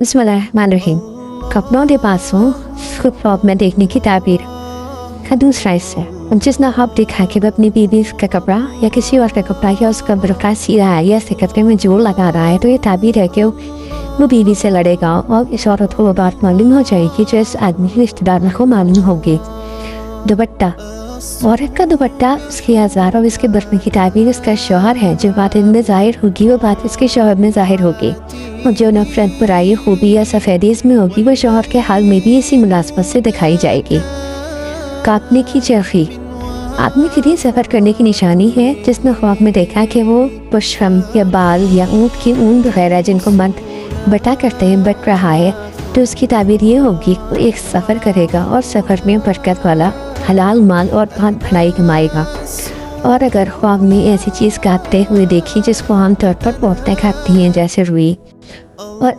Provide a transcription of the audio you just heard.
बिस्मिल्लाहिर्रहमानिर्रहीम। कपड़ों के पासों ख्वाब में देखने की ताबीर का दूसरा हिस्सा है। जिसने ख्वाब देखा कि वह अपनी बीवी का कपड़ा या किसी और का कपड़ा या उसका बुर्का सी रहा है या इसके कपड़े में जोड़ लगा रहा है, तो ये ताबीर है कि वो बीवी से लड़ेगा और इस औरत को वो बात मालूम हो जाएगी जो इस आदमी के रिश्तेदार को मालूम होगी। दुपट्टा, औरत का दुपट्टा उसकी आज़ार और इसके बरतने की ताबीर इसका शौहर है। जो बात इनमें ज़ाहिर होगी वो बात इसके शौहर में ज़ाहिर होगी, और जो नफरत, बुराई, खूबी या सफ़ेदी इसमें होगी वो शौहर के हाल में भी इसी मुनासबत से दिखाई जाएगी। काटने की चरखी आदमी के लिए सफ़र करने की निशानी है। जिसने ख्वाब में देखा कि वो पशम या बाल या ऊँट की ऊन वगैरह जिनको मर्द बटा करते हैं बट रहा है, तो उसकी ताबीर ये होगी वो एक सफ़र करेगा और सफ़र में बरकत वाला हलाल माल और बहुत भलाई कमाएगा। और अगर ख्वाब में ऐसी चीज़ काटते हुए देखी जिसको आमतौर पर औरतें खाती हैं जैसे रुई और